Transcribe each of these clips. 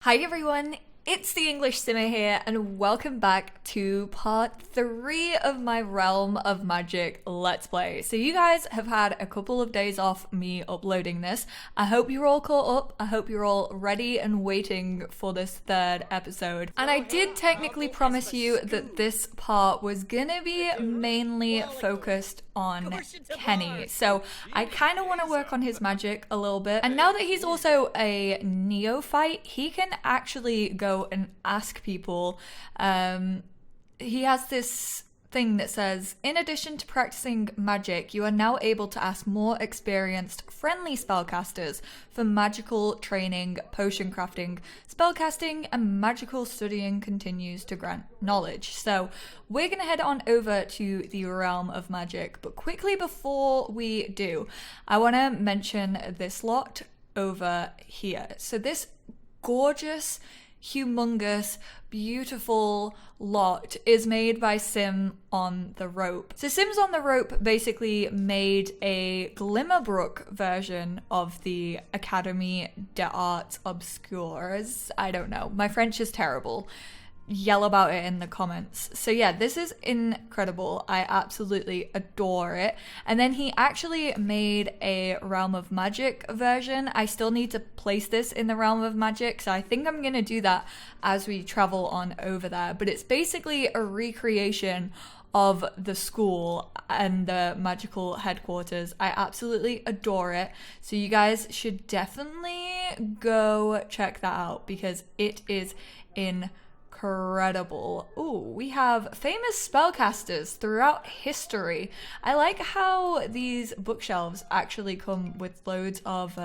Hi everyone, it's the English Simmer here and welcome back to part 3 of my Realm of Magic Let's Play. So you guys have had a couple of days off me uploading this. I hope you're all caught up. I hope you're all ready and waiting for this third episode. And I did technically promise you that this part was gonna be mainly focused on Kenny. So I kind of want to work on his magic a little bit. And now that he's also a neophyte, he can actually go and ask people. He has this thing that says, in addition to practicing magic, you are now able to ask more experienced, friendly spellcasters for magical training, potion crafting, spellcasting, and magical studying continues to grant knowledge. So we're going to head on over to the Realm of Magic, but quickly before we do, I want to mention this lot over here. So this gorgeous, humongous, beautiful lot is made by Sim on the Rope. So Sims on the Rope basically made a Glimmerbrook version of the Académie des Arts Obscures. I don't know. My French is terrible. Yell about it in the comments. So yeah, this is incredible. I absolutely adore it. And then he actually made a Realm of Magic version. I still need to place this in the Realm of Magic, so I think I'm gonna do that as we travel on over there. But it's basically a recreation of the school and the magical headquarters. I absolutely adore it. So you guys should definitely go check that out because it is incredible. Ooh, we have famous spellcasters throughout history. I like how these bookshelves actually come with loads of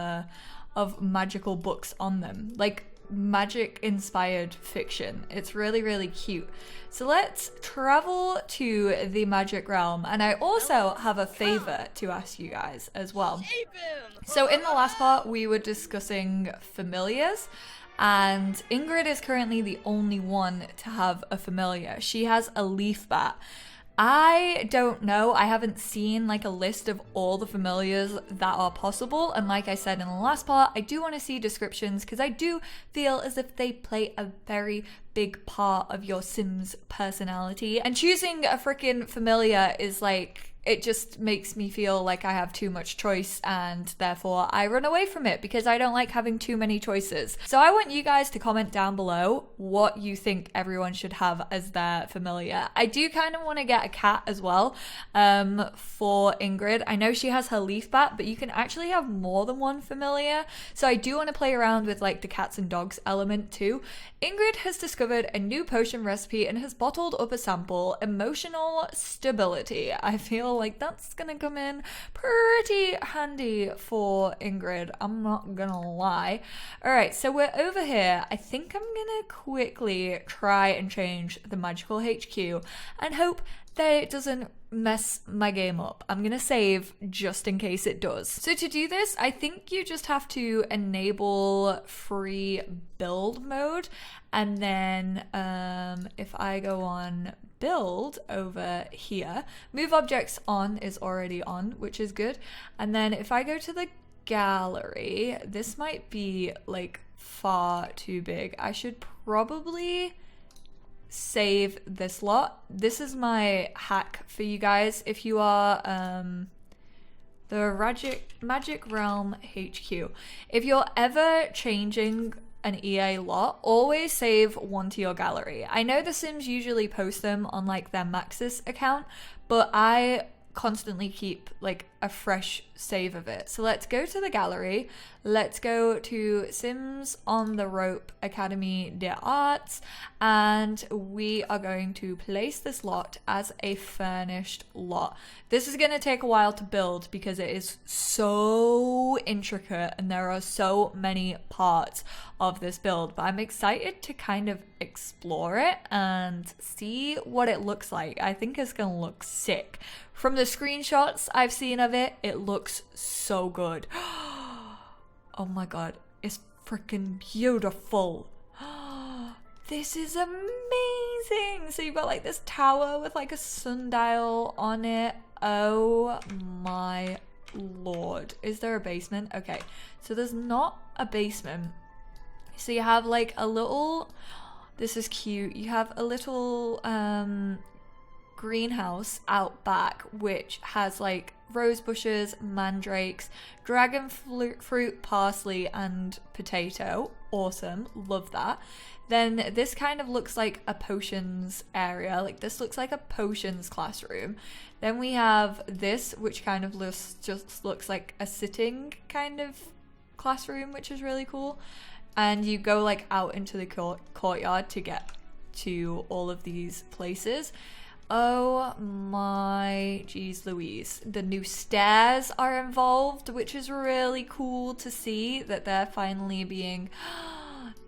magical books on them, like magic inspired fiction. It's really, really cute. So let's travel to the magic realm, and I also have a favor to ask you guys as well. So in the last part we were discussing familiars, and Ingrid is currently the only one to have a familiar. She has a leaf bat. I don't know. I haven't seen like a list of all the familiars that are possible. And like I said in the last part, I do want to see descriptions because I do feel as if they play a very big part of your Sims personality. And choosing a freaking familiar is like, it just makes me feel like I have too much choice and therefore I run away from it because I don't like having too many choices. So I want you guys to comment down below what you think everyone should have as their familiar. I do kind of want to get a cat as well for Ingrid. I know she has her leaf bat, but you can actually have more than one familiar. So I do want to play around with like the cats and dogs element too. Ingrid has discovered a new potion recipe and has bottled up a sample, emotional stability. I feel like that's gonna come in pretty handy for Ingrid, I'm not gonna lie. Alright, so we're over here. I think I'm gonna quickly try and change the magical HQ and hope that it doesn't mess my game up. I'm gonna save just in case it does. So to do this, I think you just have to enable free build mode, and then if I go on build over here, move objects on is already on, which is good. And then if I go to the gallery, this might be like far too big. I should probably save this lot. This is my hack for you guys if you are the Magic Realm HQ. If you're ever changing an EA lot, always save one to your gallery. I know the Sims usually post them on like their Maxis account, but I constantly keep like a fresh save of it. So let's go to the gallery. Let's go to Sims on the Rope Académie des Arts, and we are going to place this lot as a furnished lot. This is going to take a while to build because it is so intricate and there are so many parts of this build, but I'm excited to kind of explore it and see what it looks like. I think it's going to look sick. From the screenshots I've seen of it, it looks so good. Oh my god, it's freaking beautiful. This is amazing. So you've got like this tower with like a sundial on it. Oh my lord. Is there a basement? Okay, so there's not a basement. So you have like a little, this is cute, you have a little greenhouse out back which has like rose bushes, mandrakes, dragon fruit, parsley and potato. Awesome, love that. Then this kind of looks like a potions area, like this looks like a potions classroom. Then we have this which kind of just looks like a sitting kind of classroom, which is really cool. And you go like out into the courtyard to get to all of these places. Oh my geez Louise, the new stairs are involved, which is really cool to see that they're finally being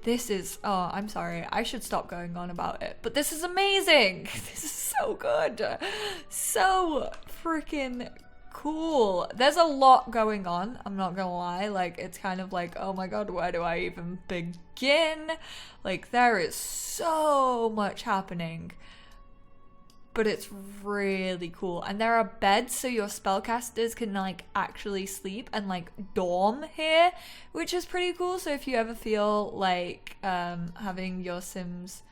this is, oh, I'm sorry, I should stop going on about it, but this is amazing. This is so good, so freaking cool. There's a lot going on, I'm not gonna lie. Like, it's kind of like, oh my god, where do I even begin? Like, there is so much happening, but it's really cool. And there are beds so your spellcasters can like actually sleep and like dorm here, which is pretty cool. So if you ever feel like having your Sims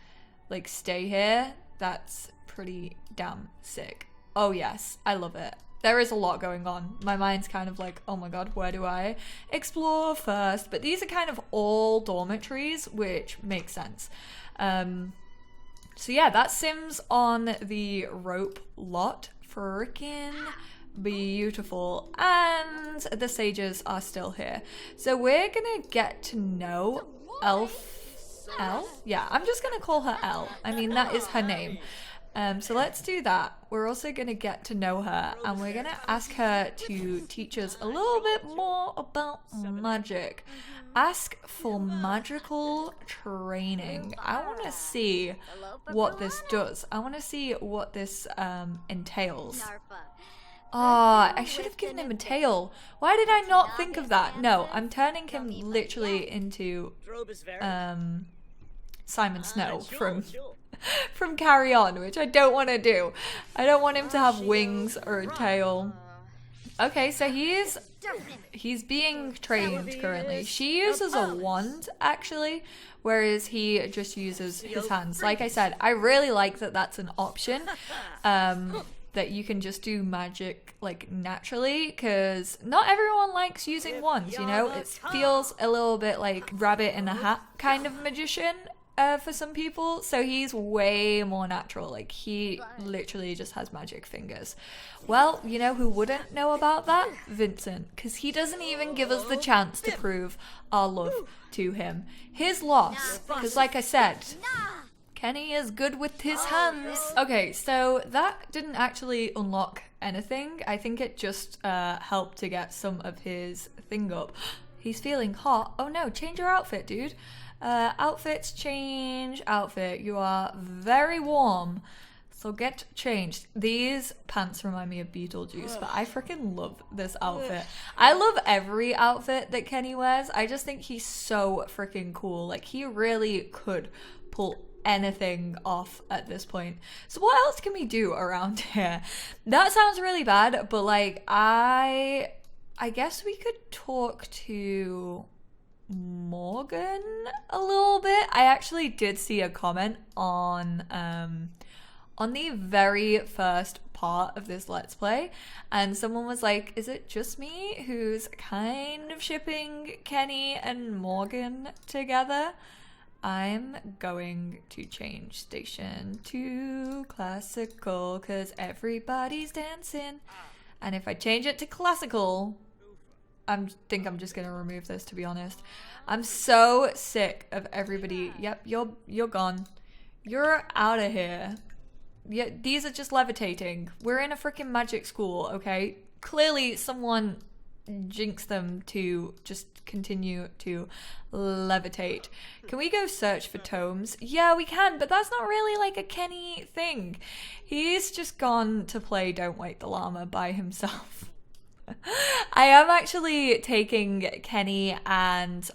like stay here, that's pretty damn sick. Oh yes, I love it. There is a lot going on. My mind's kind of like, oh my god, where do I explore first? But these are kind of all dormitories, which makes sense. So yeah, that's Sims on the rope lot. Freaking beautiful. And the sages are still here. So we're gonna get to know Elle? Yeah, I'm just gonna call her Elle. I mean, that is her name. So let's do that. We're also gonna get to know her and we're gonna ask her to teach us a little bit more about magic. Ask for magical training. I want to see what this does. I want to see what this entails. Oh, I should have given him a tail. Why did I not think of that? No, I'm turning him literally into Simon Snow from Carry On, which I don't want to do. I don't want him to have wings or a tail. Okay, so he's being trained currently. She uses a wand actually, whereas he just uses his hands. Like I said, I really like that that's an option, that you can just do magic like naturally, because not everyone likes using wands, you know? It feels a little bit like rabbit in a hat kind of magician for some people. So he's way more natural. Like, he literally just has magic fingers. Well, you know who wouldn't know about that? Vincent, because he doesn't even give us the chance to prove our love to him. His loss, because like I said, Kenny is good with his hands. Okay, so that didn't actually unlock anything. I think it just helped to get some of his thing up. He's feeling hot. Oh no, change your outfit, dude. Outfits, change outfit. You are very warm, so get changed. These pants remind me of Beetlejuice, but I freaking love this outfit. I love every outfit that Kenny wears. I just think he's so freaking cool. Like, he really could pull anything off at this point. So what else can we do around here? That sounds really bad, but like, I guess we could talk to Morgan a little bit. I actually did see a comment on the very first part of this Let's Play, and someone was like, is it just me who's kind of shipping Kenny and Morgan together? I'm going to change station to classical because everybody's dancing, and if I change it to classical, think I'm just gonna remove this, to be honest. I'm so sick of everybody. Yep, you're gone. You're out of here. Yeah, these are just levitating. We're in a freaking magic school, okay? Clearly someone jinxed them to just continue to levitate. Can we go search for tomes? Yeah, we can, but that's not really like a Kenny thing. He's just gone to play Don't Wake the Llama by himself. I am actually taking Kenny and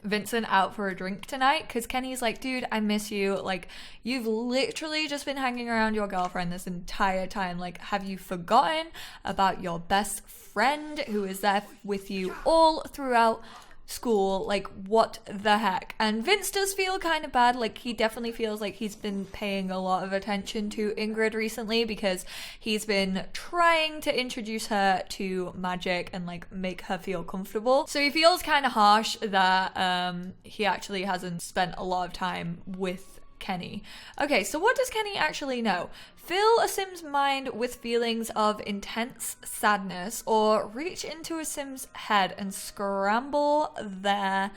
Vincent out for a drink tonight because Kenny's like, dude, I miss you. Like, you've literally just been hanging around your girlfriend this entire time. Like, have you forgotten about your best friend who is there with you all throughout school, like what the heck. And Vince does feel kind of bad, like he definitely feels like he's been paying a lot of attention to Ingrid recently because he's been trying to introduce her to magic and like make her feel comfortable. So he feels kind of harsh that he actually hasn't spent a lot of time with Kenny. Okay, so what does Kenny actually know? Fill a Sim's mind with feelings of intense sadness, or reach into a Sim's head and scramble their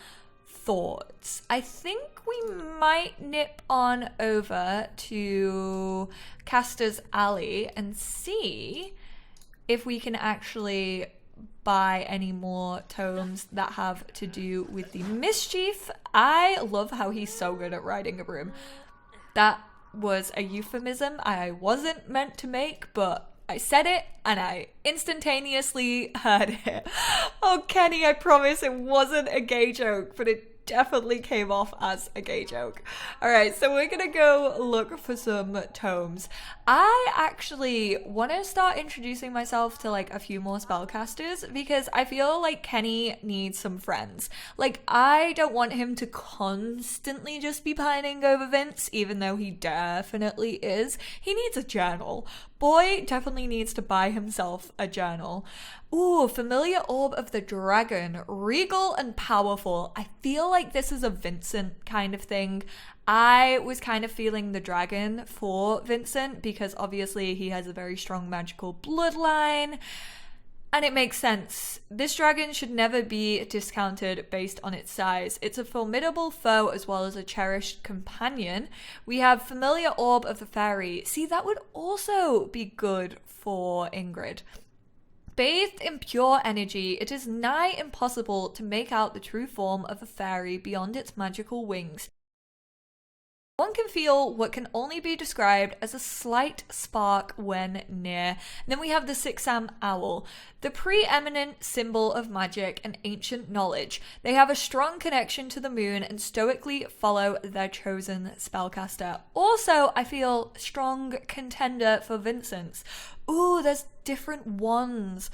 thoughts. I think we might nip on over to Castor's Alley and see if we can actually buy any more tomes that have to do with the mischief. I love how he's so good at riding a broom. That was a euphemism I wasn't meant to make, but I said it and I instantaneously heard it. Oh, Kenny, I promise it wasn't a gay joke, but it definitely came off as a gay joke. Alright, so we're gonna go look for some tomes. I actually want to start introducing myself to like a few more spellcasters because I feel like Kenny needs some friends. Like, I don't want him to constantly just be pining over Vince, even though he definitely is. He needs a journal. Boy definitely needs to buy himself a journal. Ooh, Familiar Orb of the Dragon. Regal and powerful. I feel like this is a Vincent kind of thing. I was kind of feeling the dragon for Vincent because obviously he has a very strong magical bloodline. And it makes sense. This dragon should never be discounted based on its size. It's a formidable foe as well as a cherished companion. We have Familiar Orb of the Fairy. See, that would also be good for Ingrid. Bathed in pure energy, it is nigh impossible to make out the true form of a fairy beyond its magical wings. One can feel what can only be described as a slight spark when near. And then we have the Sixam Owl, the preeminent symbol of magic and ancient knowledge. They have a strong connection to the moon and stoically follow their chosen spellcaster. Also, I feel strong contender for Vincent's. Ooh, there's different wands.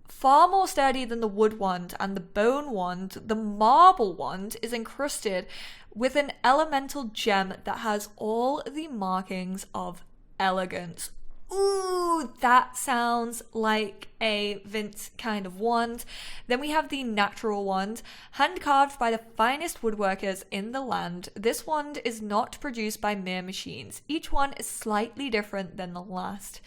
Far more sturdy than the wood wand and the bone wand, the marble wand is encrusted with an elemental gem that has all the markings of elegance. Ooh, that sounds like a Vince kind of wand. Then we have the natural wand, hand-carved by the finest woodworkers in the land. This wand is not produced by mere machines. Each one is slightly different than the last.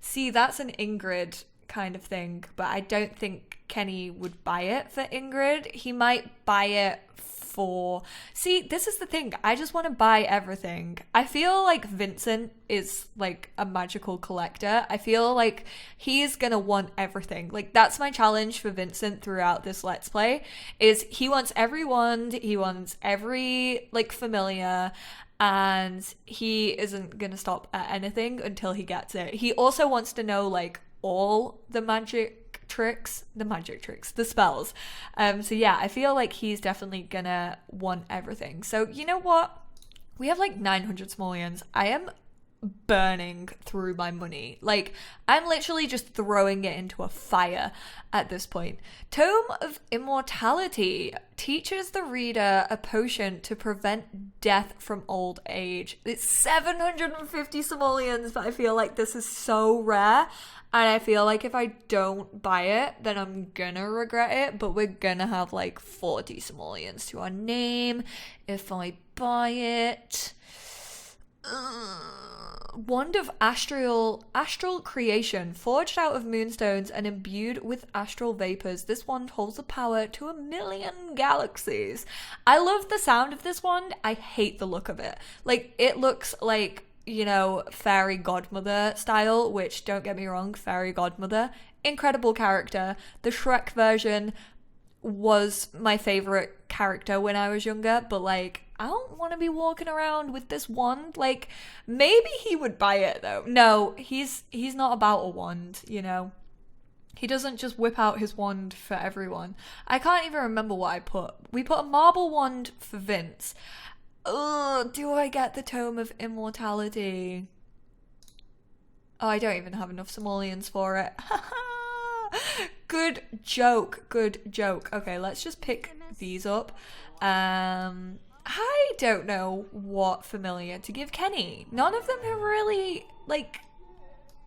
See, that's an Ingrid kind of thing, but I don't think Kenny would buy it for Ingrid. He might buy it for... See, this is the thing. I just want to buy everything. I feel like Vincent is like a magical collector. I feel like he's gonna want everything. Like, that's my challenge for Vincent throughout this Let's Play, is he wants every wand, he wants every like familiar, and he isn't gonna stop at anything until he gets it. He also wants to know like all the the spells. So yeah, I feel like he's definitely gonna want everything. So you know what? We have like 900 simoleons. I am burning through my money. Like, I'm literally just throwing it into a fire at this point. Tome of Immortality teaches the reader a potion to prevent death from old age. It's 750 simoleons, but I feel like this is so rare. And I feel like if I don't buy it, then I'm gonna regret it. But we're gonna have like 40 simoleons to our name if I buy it. Wand of Astral Creation. Forged out of moonstones and imbued with astral vapors, this wand holds the power to 1,000,000 galaxies. I love the sound of this wand. I hate the look of it. Like, it looks like, you know, fairy godmother style, which, don't get me wrong, fairy godmother, incredible character. The Shrek version was my favorite character when I was younger, but like, I don't want to be walking around with this wand. Like, maybe he would buy it though. No, he's not about a wand, you know. He doesn't just whip out his wand for everyone. I can't even remember what I put. We put a marble wand for Vince. Ugh, do I get the Tome of Immortality? Oh, I don't even have enough simoleons for it. Good joke. Good joke. Okay, let's just pick these up. I don't know what familiar to give Kenny. None of them have really, like,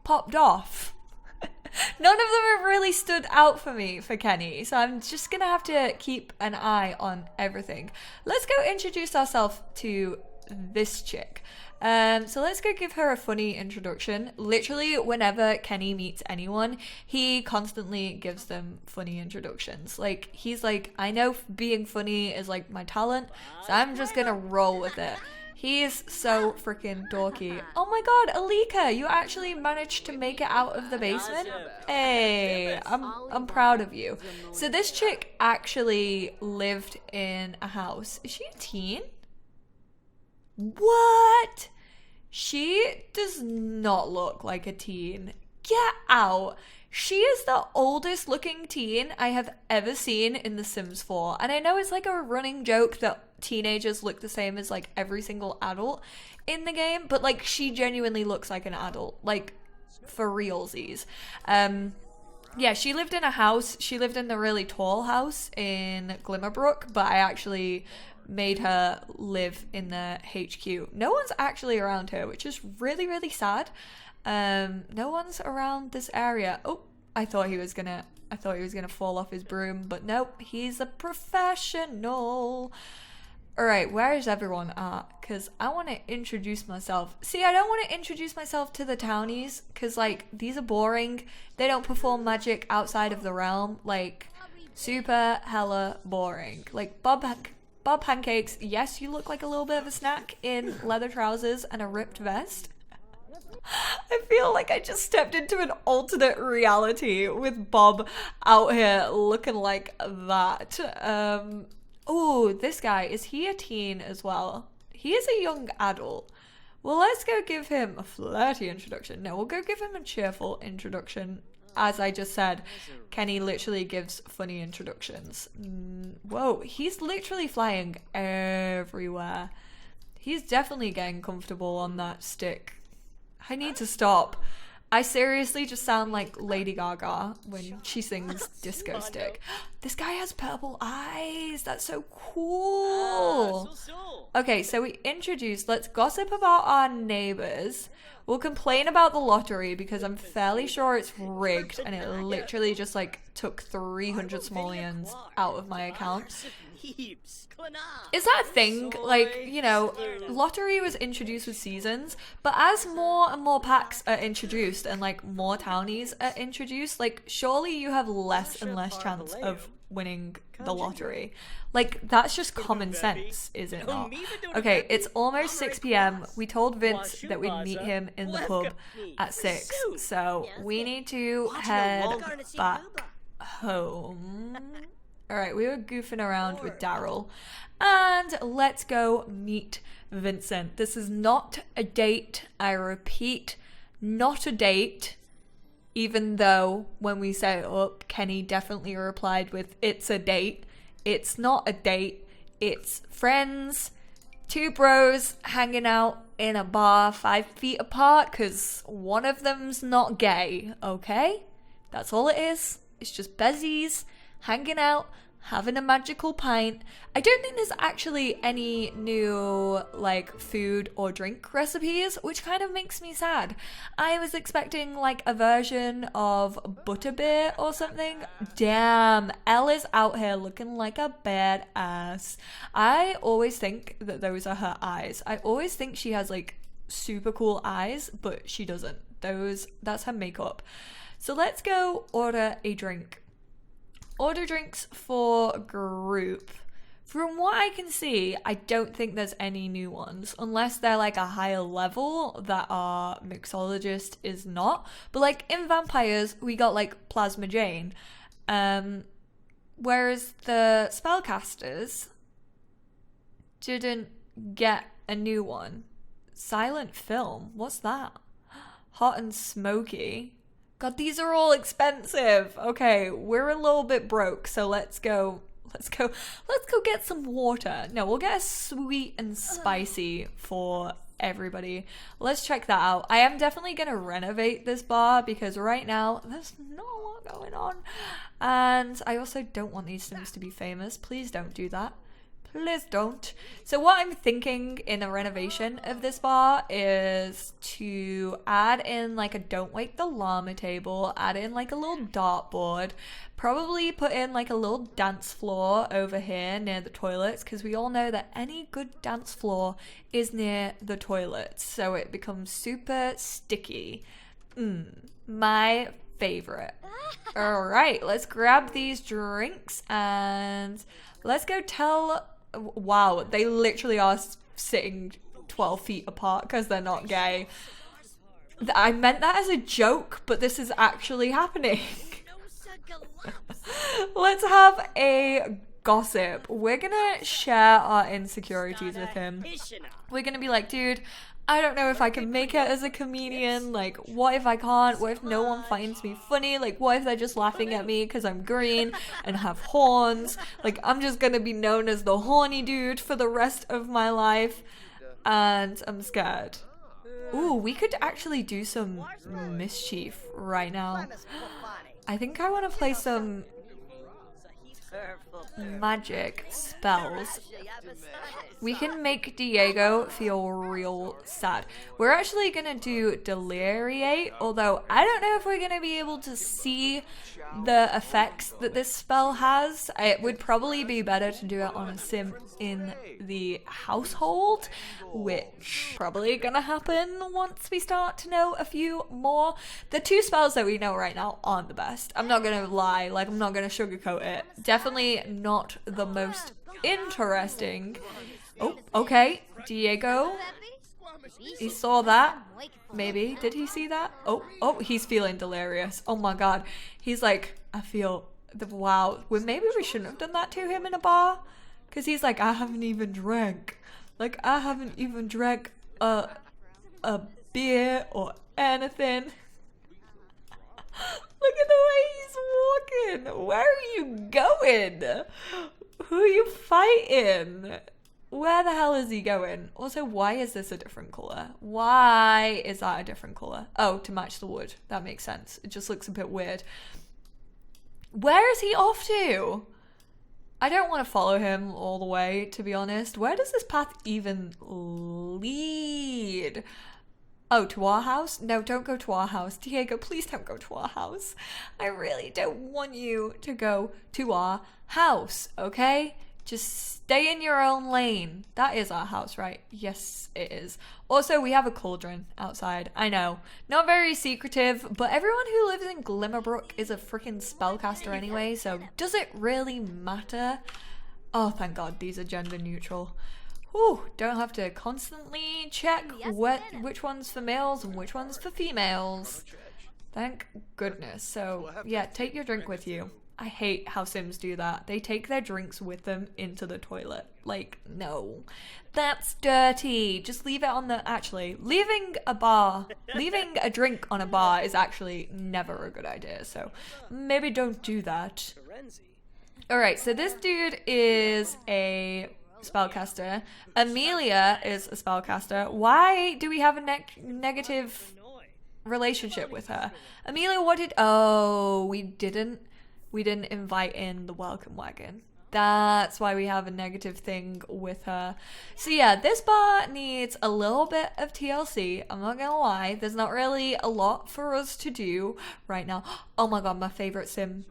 popped off. None of them have really stood out for me for Kenny, so I'm just gonna have to keep an eye on everything. Let's go introduce ourselves to this chick. So let's go give her a funny introduction. Literally, whenever Kenny meets anyone, he constantly gives them funny introductions. Like, he's like, I know being funny is like my talent, so I'm just gonna roll with it. He's so freaking dorky. Oh my god, Alika, you actually managed to make it out of the basement? Hey, I'm proud of you. So this chick actually lived in a house. Is she a teen? What? She does not look like a teen. Get out. She is the oldest looking teen I have ever seen in The Sims 4. And I know it's like a running joke that teenagers look the same as like every single adult in the game, but like she genuinely looks like an adult, like for realsies. Yeah, she lived in a house. She lived in the really tall house in Glimmerbrook, but I actually made her live in the HQ. No one's actually around here, which is really, really sad. No one's around this area. Oh, I thought he was gonna fall off his broom, but nope, he's a professional. Alright, where is everyone at? Because I want to introduce myself. See, I don't want to introduce myself to the townies, because, like, these are boring. They don't perform magic outside of the realm. Like, super hella boring. Like, Bob Pancakes, yes, you look like a little bit of a snack in leather trousers and a ripped vest. I feel like I just stepped into an alternate reality with Bob out here looking like that. Oh, this guy, is he a teen as well? He is a young adult. Well, let's go give him a flirty introduction. No, we'll go give him a cheerful introduction. As I just said, Kenny literally gives funny introductions. Whoa, he's literally flying everywhere. He's definitely getting comfortable on that stick. I need to stop. I seriously just sound like Lady Gaga when she sings Disco Stick. This guy has purple eyes. That's so cool. Okay, so we introduced, let's gossip about our neighbors. We'll complain about the lottery because I'm fairly sure it's rigged and it literally just like took 300 simoleons out of my account. Is that a thing? Like, you know, lottery was introduced with seasons, but as more and more packs are introduced and like more townies are introduced, like surely you have less and less chance of winning the lottery. Like, that's just common sense, is it not? Okay, it's almost 6 p.m. We told Vince that we'd meet him in the pub at 6, so we need to head back home. Alright, we were goofing around with Daryl, and let's go meet Vincent. This is not a date, I repeat, not a date, even though when we set it up, Kenny definitely replied with, it's a date. It's not a date, it's friends, two bros hanging out in a bar 5 feet apart, because one of them's not gay, okay? That's all it is. It's just bezies hanging out, having a magical pint. I don't think there's actually any new like food or drink recipes, which kind of makes me sad. I was expecting like a version of butterbeer or something. Damn, Elle is out here looking like a badass. I always think that those are her eyes. I always think she has like super cool eyes, but she doesn't. That's her makeup. So let's go order a drink. Order drinks for group. From what I can see, I don't think there's any new ones, unless they're like a higher level that our mixologist is not. But like in vampires, we got like Plasma Jane. Whereas the spellcasters didn't get a new one. Silent film, what's that? Hot and smoky. God, these are all expensive. Okay, we're a little bit broke, so let's go get some water. No, we'll get a sweet and spicy for everybody. Let's check that out. I am definitely going to renovate this bar because right now there's not a lot going on. And I also don't want these Sims to be famous. Please don't do that. Please don't. So what I'm thinking in a renovation of this bar is to add in like a don't wake the llama table, add in like a little dartboard, probably put in like a little dance floor over here near the toilets, because we all know that any good dance floor is near the toilets, so it becomes super sticky. My favorite. All right, let's grab these drinks and let's go tell... Wow, they literally are sitting 12 feet apart because they're not gay. I meant that as a joke, but this is actually happening. Let's have a gossip. We're gonna share our insecurities with him. We're gonna be like, dude, I don't know if I can make it as a comedian. Like, what if I can't? What if no one finds me funny? Like, what if they're just laughing at me because I'm green and have horns? Like, I'm just gonna be known as the horny dude for the rest of my life. And I'm scared. Ooh, we could actually do some mischief right now. I think I want to play some magic spells. We can make Diego feel real sad. We're actually gonna do Deliriate, although I don't know if we're gonna be able to see the effects that this spell has. It would probably be better to do it on a sim in the household, which probably gonna happen once we start to know a few more. The two spells that we know right now aren't the best. I'm not gonna lie, like, I'm not gonna sugarcoat it. Definitely not the most interesting. Oh, okay, Diego. He saw that. Maybe. Did he see that? Oh, he's feeling delirious. Oh my god. He's like, I feel wow. Well, maybe we shouldn't have done that to him in a bar. Because he's like, I haven't even drank. Like, I haven't even drank a beer or anything. Look at the way he's walking. Where are you going? Who are you fighting? Where the hell is he going? Also, why is this a different color? Why is that a different color? Oh, to match the wood. That makes sense. It just looks a bit weird. Where is he off to? I don't want to follow him all the way, to be honest. Where does this path even lead? Oh, to our house? No, don't go to our house. Diego, please don't go to our house. I really don't want you to go to our house, okay? Just stay in your own lane. That is our house, right? Yes, it is. Also, we have a cauldron outside. I know. Not very secretive, but everyone who lives in Glimmerbrook is a freaking spellcaster anyway, so does it really matter? Oh, thank God, these are gender neutral. Whew, don't have to constantly check which one's for males and which one's for females. Thank goodness. So, yeah, take your drink with you. I hate how Sims do that. They take their drinks with them into the toilet. Like, no. That's dirty. Just leave it on the... Actually, leaving a drink on a bar is actually never a good idea. So, maybe don't do that. Alright, so this dude is a spellcaster. Amelia is a spellcaster. Why do we have a negative relationship with her? Amelia, what did... Oh, we didn't invite in the welcome wagon. That's why we have a negative thing with her. So yeah, this bar needs a little bit of TLC. I'm not gonna lie. There's not really a lot for us to do right now. Oh my god, my favorite sim.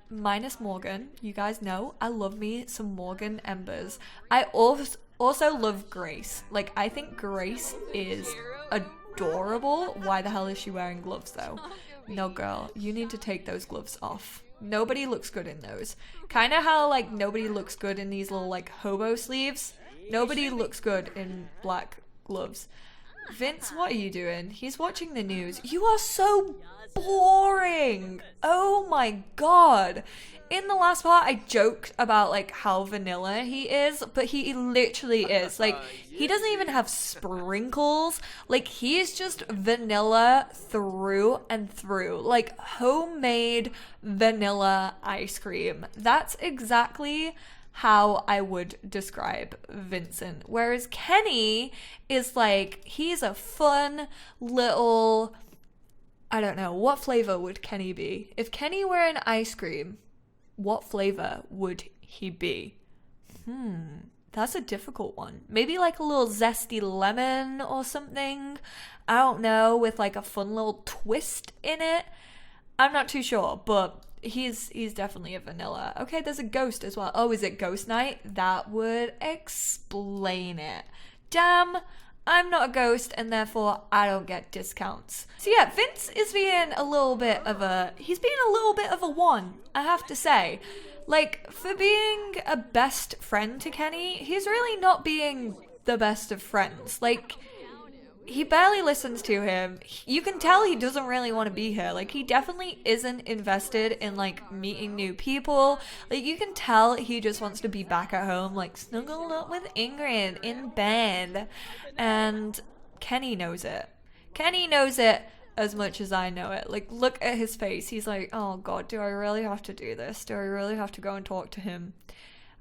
Minus Morgan. You guys know I love me some Morgan Embers. I also love Grace. Like, I think Grace is adorable. Why the hell is she wearing gloves though? No, girl, you need to take those gloves off. Nobody looks good in those. Kind of how, like, nobody looks good in these little, like, hobo sleeves. Nobody looks good in black gloves. Vince, what are you doing? He's watching the news. You are so boring. Oh my god. In the last part, I joked about, like, how vanilla he is, but he literally is. Like, he doesn't even have sprinkles. Like, he is just vanilla through and through. Like, homemade vanilla ice cream. That's exactly how I would describe Vincent. Whereas Kenny is like, he's a fun little, I don't know, what flavor would Kenny be? If Kenny were an ice cream, what flavor would he be? That's a difficult one. Maybe like a little zesty lemon or something. I don't know, with like a fun little twist in it. I'm not too sure, but he's definitely a vanilla. Okay, there's a ghost as well. Oh, is it Ghost Night? That would explain it. Damn, I'm not a ghost and therefore I don't get discounts. So yeah, Vince is being a little bit of a one, I have to say. Like, for being a best friend to Kenny, he's really not being the best of friends. Like, he barely listens to him. You can tell he doesn't really want to be here. Like, he definitely isn't invested in, like, meeting new people. Like, you can tell he just wants to be back at home, like, snuggled up with Ingrid in bed. And Kenny knows it. Kenny knows it as much as I know it. Like, look at his face. He's like, oh God, do I really have to do this? Do I really have to go and talk to him?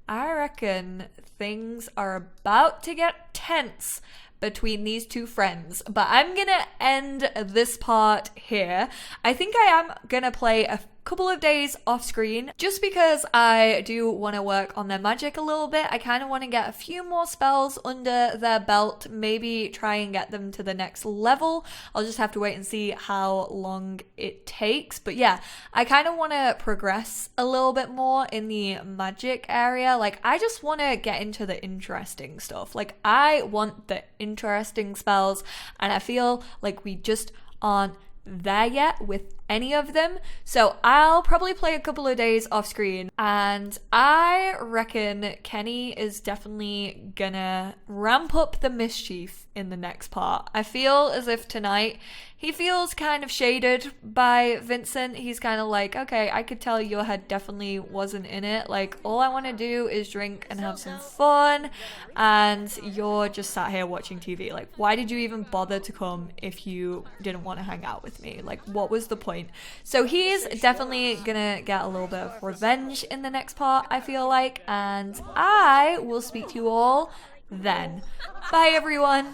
I reckon things are about to get tense between these two friends, but I'm gonna end this part here. I think I am gonna play a couple of days off screen just because I do want to work on their magic a little bit. I kind of want to get a few more spells under their belt, maybe try and get them to the next level. I'll just have to wait and see how long it takes, but yeah, I kind of want to progress a little bit more in the magic area. Like, I just want to get into the interesting stuff. Like, I want the interesting spells, and I feel like we just aren't there yet with any of them. So I'll probably play a couple of days off screen, and I reckon Kenny is definitely gonna ramp up the mischief in the next part. I feel as if tonight he feels kind of shaded by Vincent. He's kind of like, okay, I could tell your head definitely wasn't in it. Like, all I want to do is drink and have some fun, and you're just sat here watching TV. Like, why did you even bother to come if you didn't want to hang out with me? Like, what was the point? So he's definitely gonna get a little bit of revenge in the next part, I feel like, and I will speak to you all then. Bye, everyone.